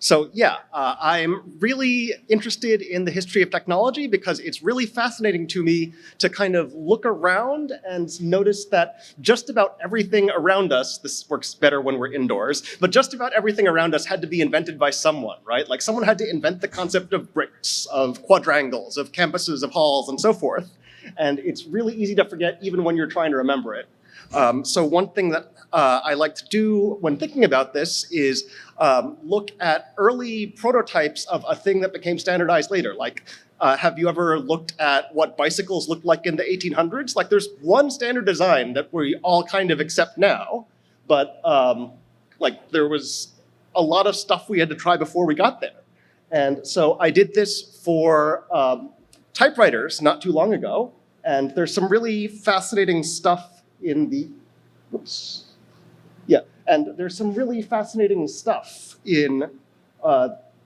So yeah, I'm really interested in the history of technology because it's really fascinating to me to kind of look around and notice that just about everything around us, this works better when we're indoors, but just about everything around us had to be invented by someone, right? Like someone had to invent the concept of bricks, of quadrangles, of campuses, of halls, and so forth. And it's really easy to forget even when you're trying to remember it. So one thing that I like to do when thinking about this is look at early prototypes of a thing that became standardized later. Like, have you ever looked at what bicycles looked like in the 1800s? Like, there's one standard design that we all kind of accept now, but like there was a lot of stuff we had to try before we got there. And so I did this for typewriters not too long ago, and there's some really fascinating stuff in the, oops. Yeah, and there's some really fascinating stuff in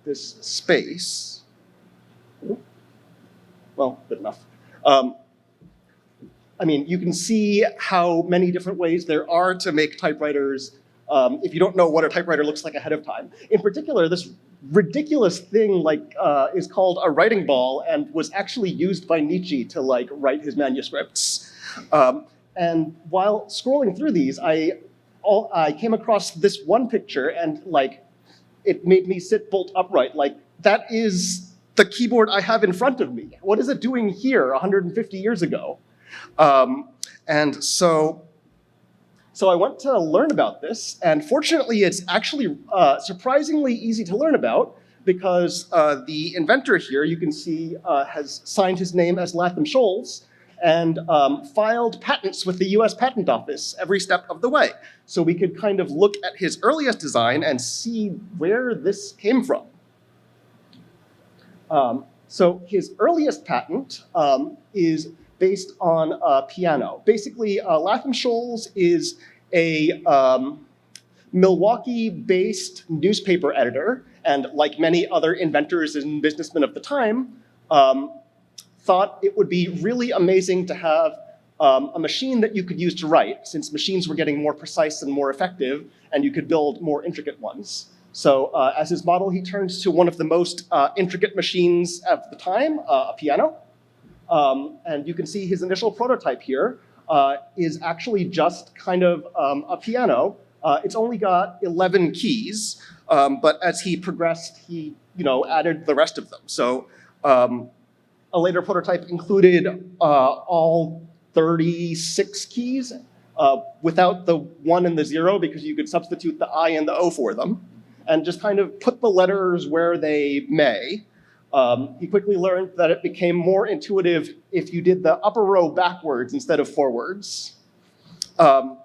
this space. Well, good enough. I mean, you can see how many different ways there are to make typewriters if you don't know what a typewriter looks like ahead of time. In particular, this ridiculous thing like is called a writing ball and was actually used by Nietzsche to like write his manuscripts. And while scrolling through these, I came across this one picture and like, it made me sit bolt upright. Like, that is the keyboard I have in front of me. What is it doing here 150 years ago? And so I went to learn about this, and fortunately it's actually surprisingly easy to learn about because the inventor here, you can see, has signed his name as Latham Scholes, and filed patents with the US Patent Office every step of the way. So we could kind of look at his earliest design and see where this came from. So his earliest patent is based on a piano. Basically, Latham Scholes is a Milwaukee-based newspaper editor, and like many other inventors and businessmen of the time, thought it would be really amazing to have a machine that you could use to write, since machines were getting more precise and more effective, and you could build more intricate ones. So as his model, he turns to one of the most intricate machines at the time, a piano. And you can see his initial prototype here is actually just kind of a piano. It's only got 11 keys, but as he progressed, he added the rest of them. So a later prototype included all 36 keys without the 1 and the 0 because you could substitute the I and the O for them and just kind of put the letters where they may. He quickly learned that it became more intuitive if you did the upper row backwards instead of forwards. While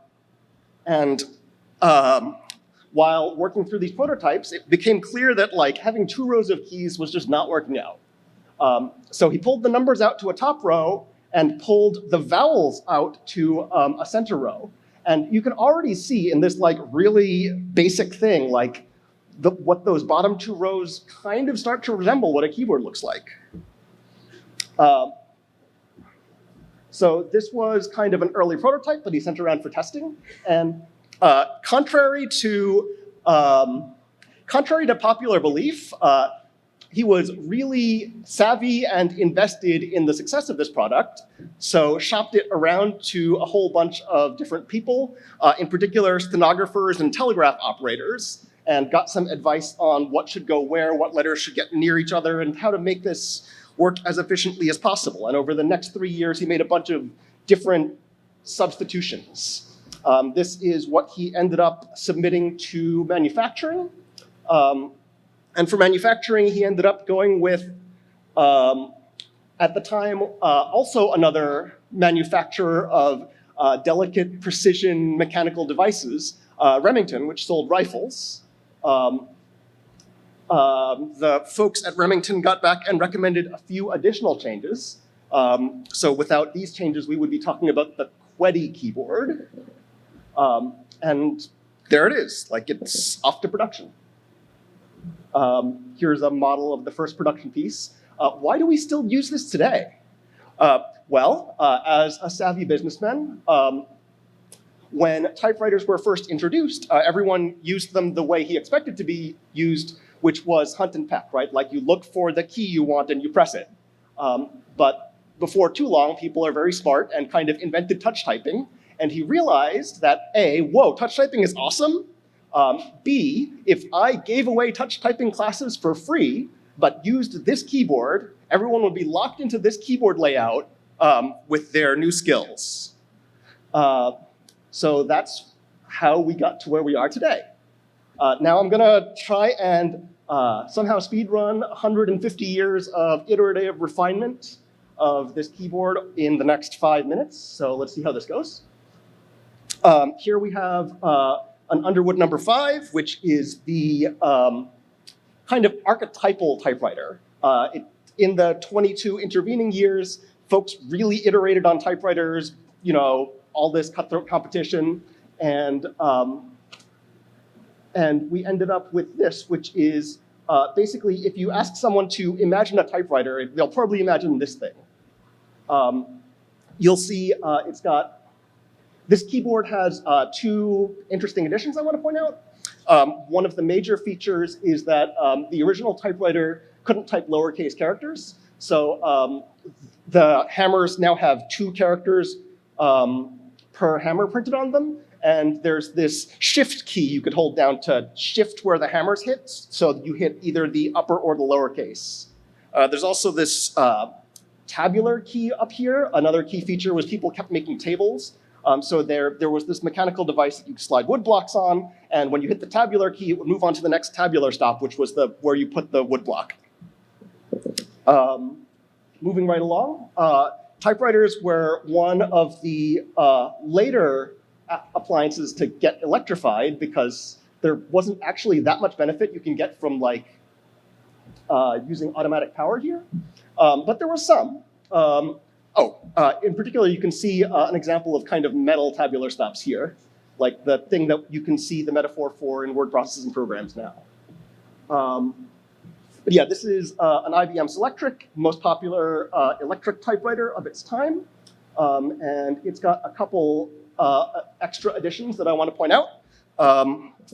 working through these prototypes, it became clear that like having 2 rows of keys was just not working out. So he pulled the numbers out to a top row and pulled the vowels out to a center row. And you can already see in this like really basic thing, like what those bottom 2 rows kind of start to resemble what a keyboard looks like. So this was kind of an early prototype that he sent around for testing. And contrary to popular belief, he was really savvy and invested in the success of this product, so shopped it around to a whole bunch of different people, in particular stenographers and telegraph operators, and got some advice on what should go where, what letters should get near each other, and how to make this work as efficiently as possible. And over the next 3 years, he made a bunch of different substitutions. This is what he ended up submitting to manufacturing. And for manufacturing, he ended up going with, at the time, also another manufacturer of delicate precision mechanical devices, Remington, which sold rifles. The folks at Remington got back and recommended a few additional changes. So without these changes, we would be talking about the QWERTY keyboard. And there it is, like it's off to production. Here's a model of the first production piece. Why do we still use this today? Well, as a savvy businessman, when typewriters were first introduced, everyone used them the way he expected to be used, which was hunt and peck, right? Like you look for the key you want and you press it. But before too long, people are very smart and kind of invented touch typing. And he realized that A, whoa, touch typing is awesome. B, if I gave away touch typing classes for free, but used this keyboard, everyone would be locked into this keyboard layout with their new skills. So that's how we got to where we are today. Now I'm gonna try and somehow speed run 150 years of iterative refinement of this keyboard in the next 5 minutes. So let's see how this goes. Here we have an Underwood number 5, which is the kind of archetypal typewriter. In the 22 intervening years, folks really iterated on typewriters, you know, all this cutthroat competition, and we ended up with this, which is basically, if you ask someone to imagine a typewriter, they'll probably imagine this thing. You'll see it's got, this keyboard has 2 interesting additions I want to point out. One of the major features is that the original typewriter couldn't type lowercase characters. So the hammers now have 2 characters per hammer printed on them. And there's this shift key you could hold down to shift where the hammers hit, so that you hit either the upper or the lowercase. There's also this tabular key up here. Another key feature was people kept making tables. So there was this mechanical device that you could slide wood blocks on, and when you hit the tabular key, it would move on to the next tabular stop, which was where you put the wood block. Moving right along, typewriters were one of the later appliances to get electrified because there wasn't actually that much benefit you can get from like using automatic power here, but there was some. In particular, you can see an example of kind of metal tabular stops here, like the thing that you can see the metaphor for in word processing programs now. But yeah, this is an IBM Selectric, most popular electric typewriter of its time. And it's got a couple extra additions that I want to point out.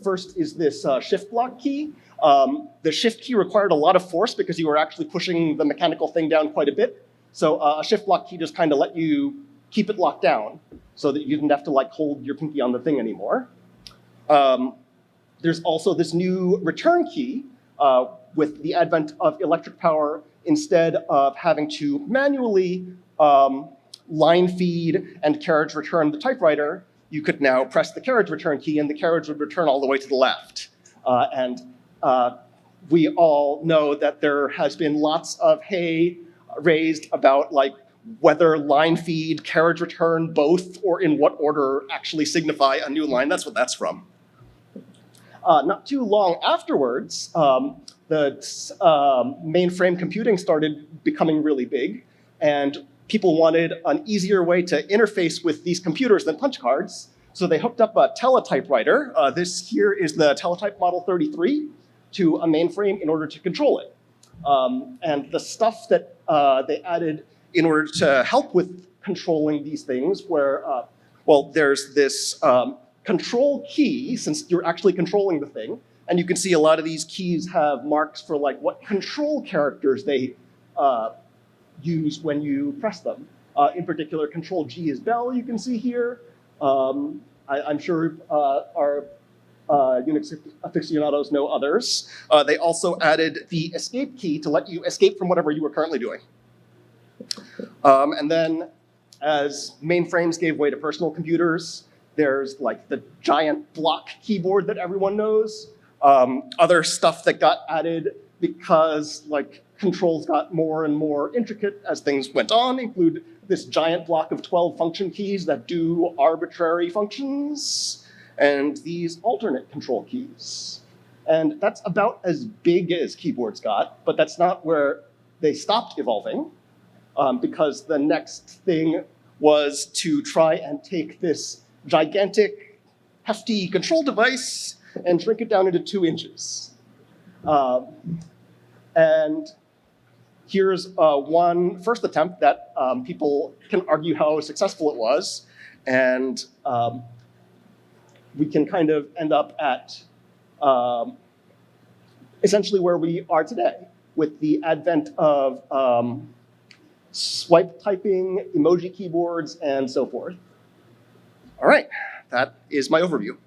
First is this shift block key. The shift key required a lot of force because you were actually pushing the mechanical thing down quite a bit. So a shift block key just kind of let you keep it locked down so that you didn't have to like hold your pinky on the thing anymore. There's also this new return key with the advent of electric power. Instead of having to manually line feed and carriage return the typewriter, you could now press the carriage return key and the carriage would return all the way to the left. We all know that there has been lots of hay raised about like whether line feed, carriage return, both, or in what order actually signify a new line. That's what that's from. Not too long afterwards, the mainframe computing started becoming really big, and people wanted an easier way to interface with these computers than punch cards. So they hooked up a teletypewriter. This here is the teletype model 33 to a mainframe in order to control it. And the stuff that they added in order to help with controlling these things were, well, there's this control key, since you're actually controlling the thing, and you can see a lot of these keys have marks for like what control characters they use when you press them. In particular, Control G is bell, you can see here. I'm sure our Unix aficionados know others. They also added the escape key to let you escape from whatever you were currently doing. And then as mainframes gave way to personal computers, there's like the giant block keyboard that everyone knows. Other stuff that got added because like controls got more and more intricate as things went on include this giant block of 12 function keys that do arbitrary functions, and these alternate control keys. And that's about as big as keyboards got, but that's not where they stopped evolving, because the next thing was to try and take this gigantic, hefty control device and shrink it down into 2 inches. And here's one first attempt that people can argue how successful it was. And we can kind of end up at essentially where we are today, with the advent of swipe typing, emoji keyboards, and so forth. All right, that is my overview.